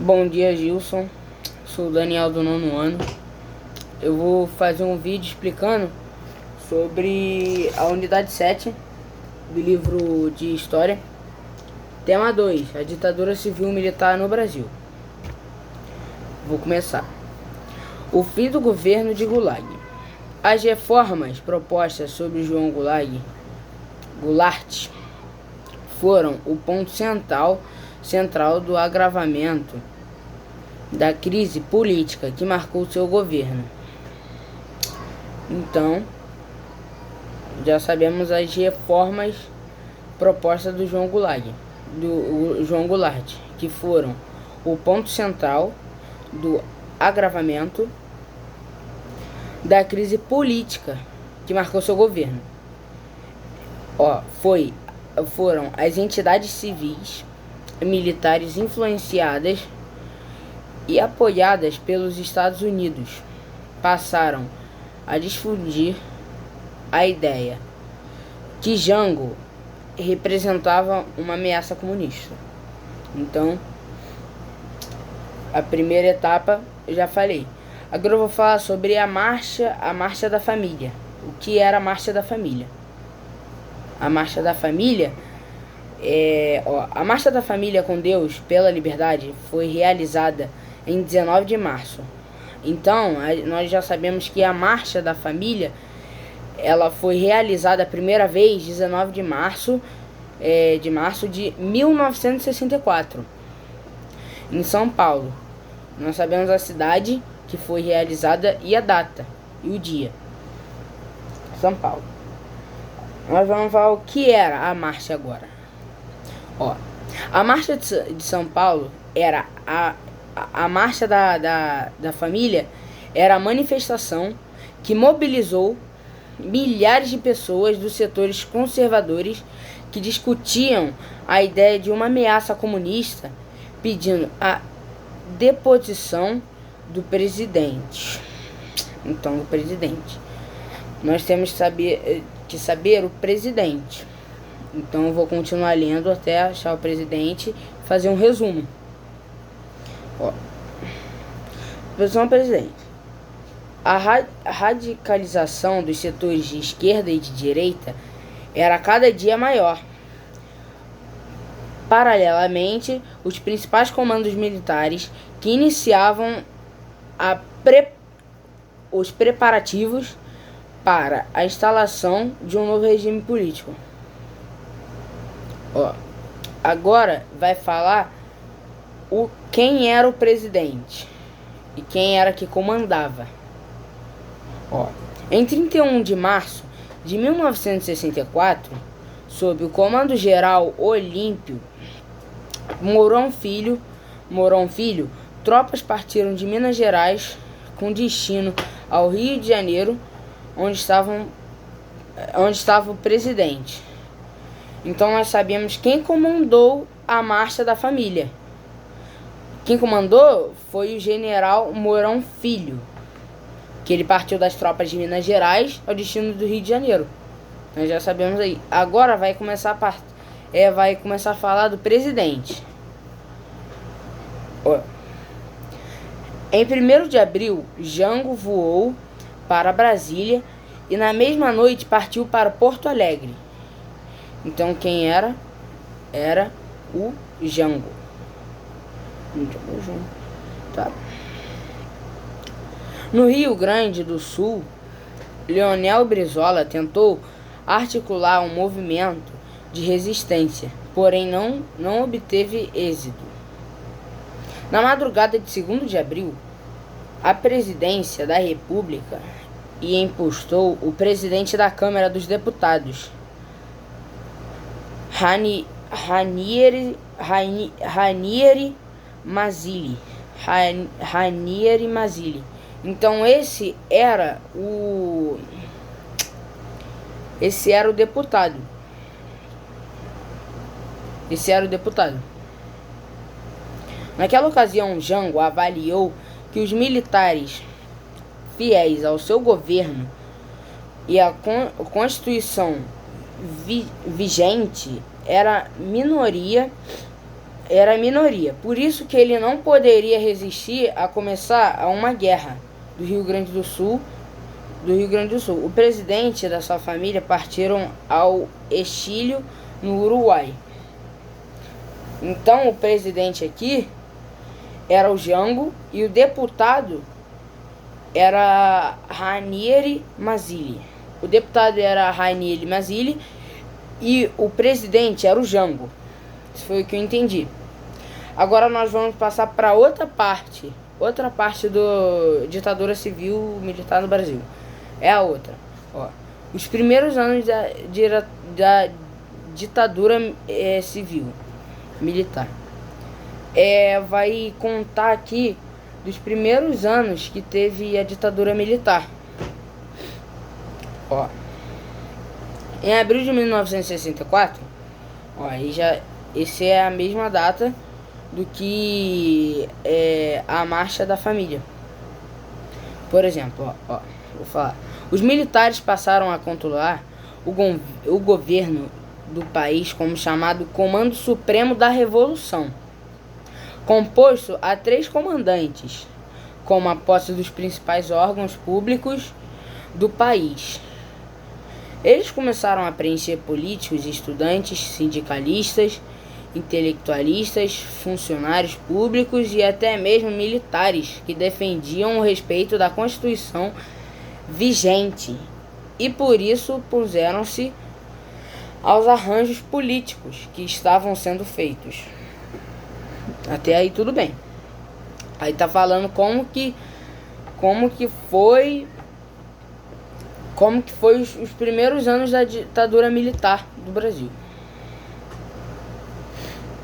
Bom dia, Gilson. Sou o Daniel do 9º ano. Eu vou fazer um vídeo explicando sobre a unidade 7 do livro de História. Tema 2: a ditadura civil-militar no Brasil. Vou começar. O fim do governo de Goulart. As reformas propostas sobre João Goulart foram o ponto central do agravamento da crise política que marcou seu governo. Então, já sabemos as reformas propostas do João Goulart, que foram o ponto central do agravamento da crise política que marcou seu governo. Foram as entidades civis militares influenciadas e apoiadas pelos Estados Unidos passaram a difundir a ideia que Jango representava uma ameaça comunista. Então, a primeira etapa eu já falei. Agora eu vou falar sobre a marcha da família. O que era a marcha da família? A marcha da família a marcha da família com Deus pela liberdade foi realizada em 19 de março. Então, nós já sabemos que a marcha da família ela foi realizada a primeira vez 19 de março de 1964 em São Paulo. Nós sabemos a cidade que foi realizada e a data e o dia. São Paulo. Nós vamos falar o que era a marcha agora. A marcha de São Paulo era a marcha da família, era a manifestação que mobilizou milhares de pessoas dos setores conservadores que discutiam a ideia de uma ameaça comunista, pedindo a deposição do presidente. Então, o presidente. Nós temos que saber o presidente. Então, eu vou continuar lendo até achar o presidente e fazer um resumo. Versão presidente. A radicalização dos setores de esquerda e de direita era cada dia maior. Paralelamente, os principais comandos militares que iniciavam os preparativos para a instalação de um novo regime político. Agora vai falar quem era o presidente e quem era que comandava. Em 31 de março de 1964, sob o comando geral Olímpio Mourão Filho, tropas partiram de Minas Gerais com destino ao Rio de Janeiro, onde estava o presidente. Então nós sabemos quem comandou a marcha da família. Quem comandou foi o general Mourão Filho, que ele partiu das tropas de Minas Gerais ao destino do Rio de Janeiro. Nós já sabemos aí. Agora vai começar a falar do presidente. Em 1º de abril, Jango voou para Brasília e na mesma noite partiu para Porto Alegre. Então quem era? Era o Jango. Tá. No Rio Grande do Sul, Leonel Brizola tentou articular um movimento de resistência, porém não obteve êxito. Na madrugada de 2º de abril, a presidência da República impostou o presidente da Câmara dos Deputados, Ranieri Mazzilli. Então esse era o deputado. Naquela ocasião, Jango avaliou que os militares fiéis ao seu governo e à Constituição vigente era minoria era minoria. Por isso que ele não poderia resistir a começar a uma guerra do Rio Grande do Sul. O presidente da sua família partiram ao exílio no Uruguai. Então o presidente aqui era o Jango e o deputado era Ranieri Mazzilli. O deputado era Ranieri Mazzilli e o presidente era o Jango. Isso foi o que eu entendi. Agora nós vamos passar para outra parte do ditadura civil militar no Brasil. É a outra. Ó, os primeiros anos da ditadura civil militar. Vai contar aqui dos primeiros anos que teve a ditadura militar. Ó, em abril de 1964, ó, esse é a mesma data do que a Marcha da Família. Por exemplo, ó, vou falar. Os militares passaram a controlar o governo do país como chamado Comando Supremo da Revolução, composto a 3 comandantes, com a posse dos principais órgãos públicos do país. Eles começaram a preencher políticos, estudantes, sindicalistas, intelectualistas, funcionários públicos e até mesmo militares que defendiam o respeito da Constituição vigente e por isso puseram-se aos arranjos políticos que estavam sendo feitos. Até aí tudo bem. Aí tá falando como que foi os primeiros anos da ditadura militar do Brasil.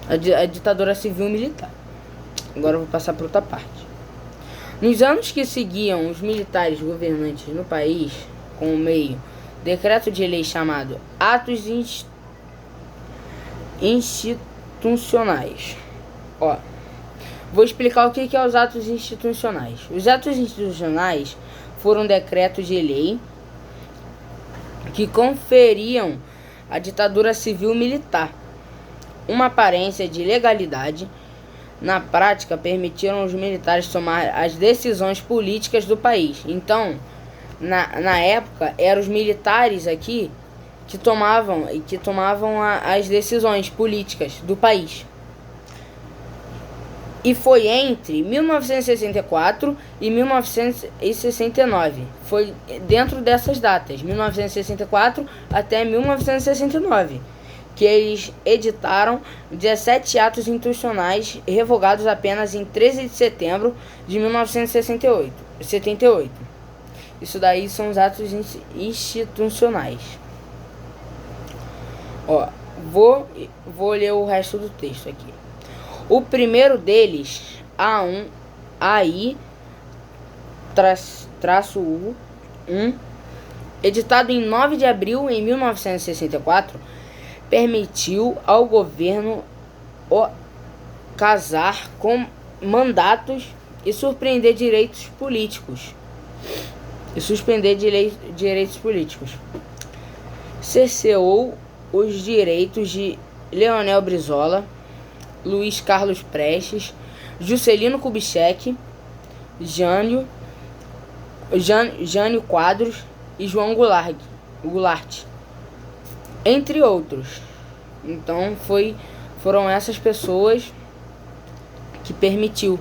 A ditadura civil militar. Agora eu vou passar para outra parte. Nos anos que seguiam, os militares governantes no país, com o meio decreto de lei chamado Atos Institucionais. Ó, vou explicar o que é os atos institucionais. Os atos institucionais foram decretos de lei que conferiam à ditadura civil militar uma aparência de legalidade. Na prática, permitiram aos militares tomar as decisões políticas do país. Então, na época, eram os militares aqui que tomavam as decisões políticas do país. E foi entre 1964 e 1969. Foi dentro dessas datas, 1964 até 1969, que eles editaram 17 atos institucionais revogados apenas em 13 de setembro de 1978. Isso daí são os atos institucionais. Ó, vou ler o resto do texto aqui. O primeiro deles, AI-U-1, editado em 9 de abril de 1964, permitiu ao governo casar com mandatos e suspender direitos políticos. Cerceou os direitos de Leonel Brizola, Luiz Carlos Prestes, Juscelino Kubitschek, Jânio Quadros e João Goulart, entre outros. Então foram essas pessoas que permitiu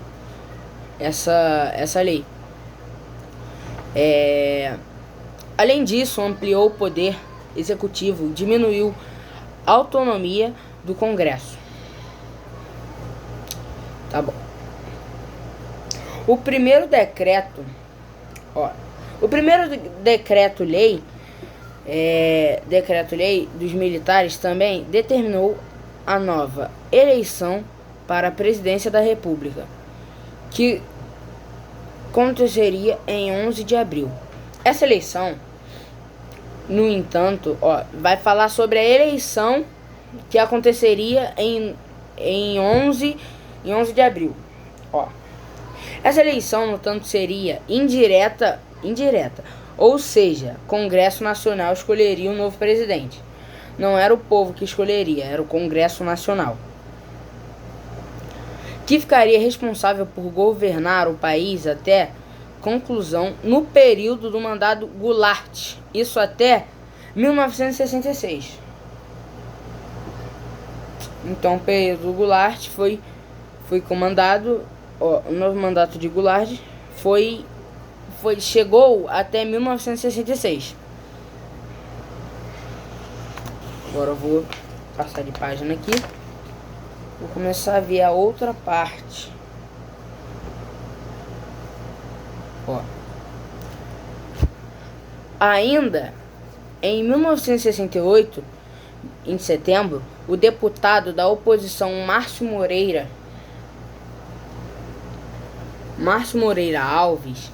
essa lei. Além disso, ampliou o poder executivo, diminuiu a autonomia do Congresso. Tá bom. O primeiro decreto-lei dos militares também determinou a nova eleição para a presidência da República, que aconteceria em 11 de abril. Essa eleição, no entanto, vai falar sobre a eleição que aconteceria em 11 de abril. Essa eleição, no entanto, seria indireta, ou seja, Congresso Nacional escolheria um novo presidente. Não era o povo que escolheria, era o Congresso Nacional. que ficaria responsável por governar o país até conclusão no período do mandato Goulart, isso até 1966. Então, o período do Goulart foi comandado, o novo mandato de Goulart chegou até 1966. Agora eu vou passar de página aqui. Vou começar a ver a outra parte. Ó. Ainda em 1968, em setembro, o deputado da oposição Márcio Moreira Alves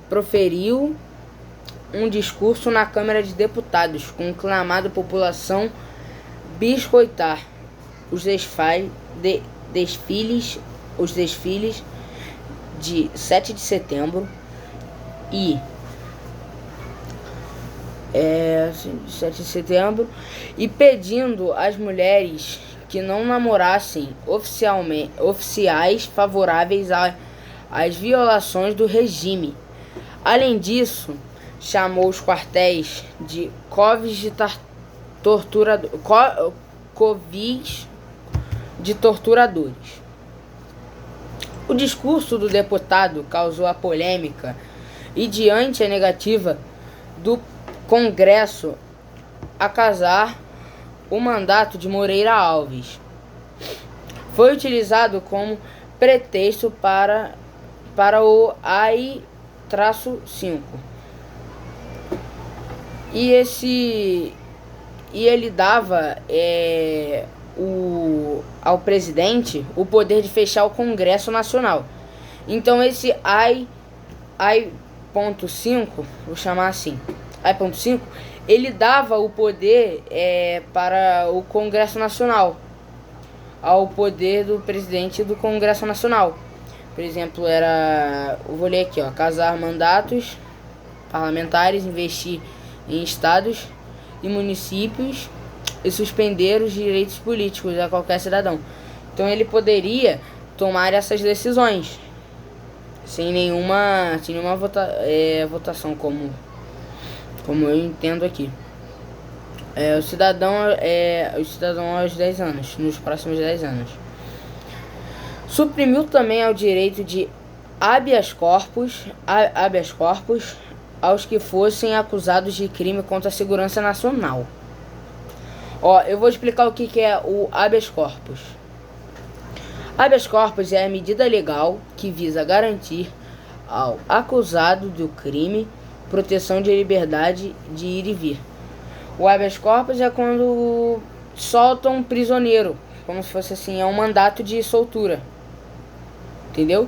proferiu um discurso na Câmara de Deputados, conclamando a população biscoitar os desfiles de 7 de setembro e pedindo às mulheres que não namorassem oficiais favoráveis às violações do regime. Além disso, chamou os quartéis de covis de torturadores. O discurso do deputado causou a polêmica e, diante a negativa do Congresso a casar o mandato de Moreira Alves, foi utilizado como pretexto para o AI-5. E ele dava ao presidente o poder de fechar o Congresso Nacional. Então esse AI.5, vou chamar assim, AI.5, ele dava o poder para o Congresso Nacional, ao poder do presidente do Congresso Nacional. Por exemplo, eu vou ler aqui, casar mandatos parlamentares, investir em estados e municípios e suspender os direitos políticos a qualquer cidadão. Então ele poderia tomar essas decisões sem nenhuma votação, como eu entendo aqui. O cidadão aos 10 anos, nos próximos 10 anos. Suprimiu também o direito de habeas corpus aos que fossem acusados de crime contra a segurança nacional. Eu vou explicar o que é o habeas corpus. Habeas corpus é a medida legal que visa garantir ao acusado do crime proteção de liberdade de ir e vir. O habeas corpus é quando soltam um prisioneiro, como se fosse assim, é um mandato de soltura. Entendeu?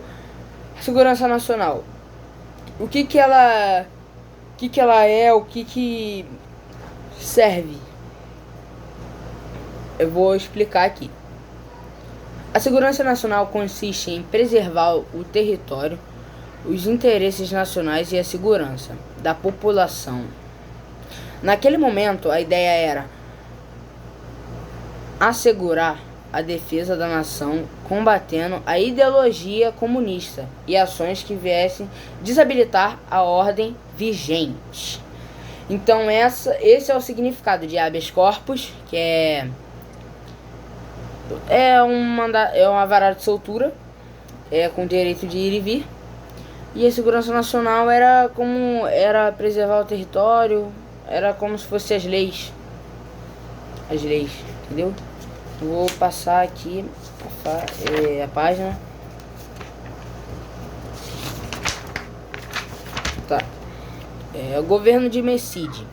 Segurança nacional. O que ela é, o que serve? Eu vou explicar aqui. A segurança nacional consiste em preservar o território, os interesses nacionais e a segurança da população. Naquele momento, a ideia era assegurar a defesa da nação, combatendo a ideologia comunista e ações que viessem desabilitar a ordem vigente. Então esse é o significado de habeas corpus, que é uma vara de soltura, com direito de ir e vir. E a segurança nacional era preservar o território, era como se fossem as leis, entendeu? Vou passar aqui a página. Tá. O governo de Messidi.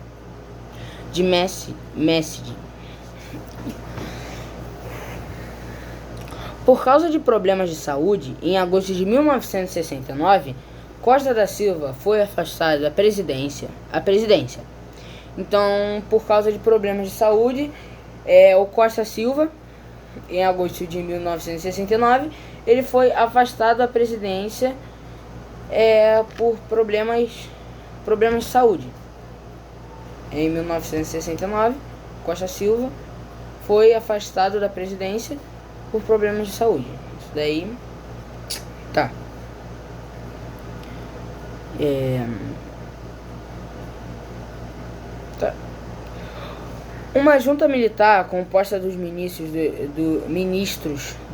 Por causa de problemas de saúde, em agosto de 1969, Costa da Silva foi afastado da presidência. Então, por causa de problemas de saúde, o Costa Silva, em agosto de 1969, ele foi afastado da presidência por problemas de saúde. Em 1969, Costa Silva foi afastado da presidência por problemas de saúde. Isso daí tá. Tá. Uma junta militar composta dos ministros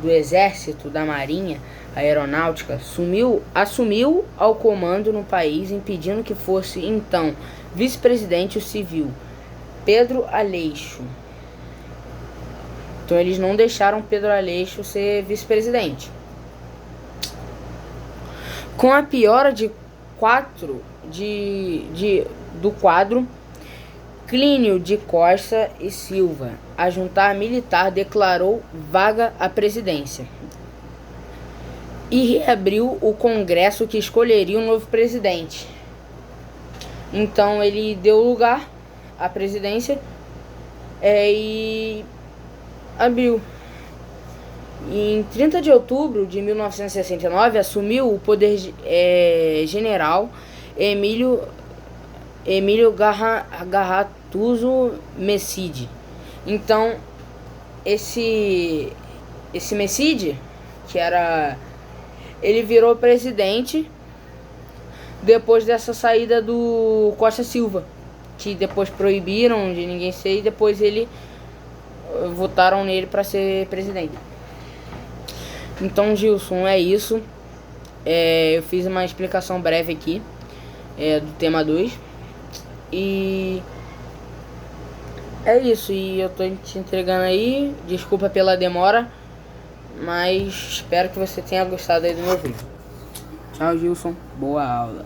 do Exército, da Marinha, Aeronáutica, assumiu ao comando no país, impedindo que fosse então vice-presidente o civil Pedro Aleixo. Então eles não deixaram Pedro Aleixo ser vice-presidente. Com a piora do quadro, Clínio de Costa e Silva, a junta militar declarou vaga a presidência e reabriu o Congresso que escolheria o novo presidente. Então ele deu lugar à presidência e abriu. Em 30 de outubro de 1969 assumiu o poder general Emílio Garratuso Messidi. Então esse Messidi, ele virou presidente depois dessa saída do Costa Silva, que depois proibiram de ninguém ser, e depois votaram nele para ser presidente. Então, Gilson, é isso. Eu fiz uma explicação breve aqui do tema 2. E é isso. E eu tô te entregando aí. Desculpa pela demora, mas espero que você tenha gostado aí do meu vídeo. Tchau, Gilson. Boa aula.